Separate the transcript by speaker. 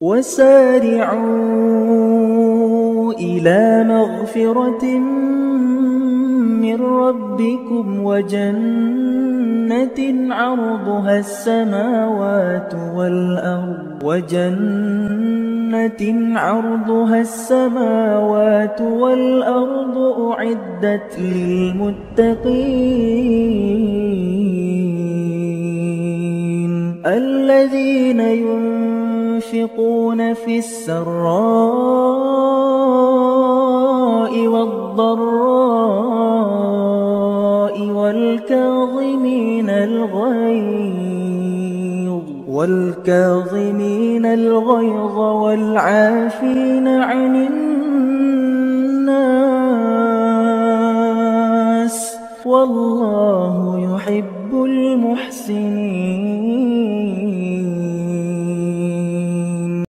Speaker 1: وسارعوا إلى مغفرة من ربكم وجنة عرضها السماوات والأرض أعدت للمتقين الذين ينفقون في السراء والضراء والكاظمين الغيظ والعافين عن الناس والله يحب المحسنين.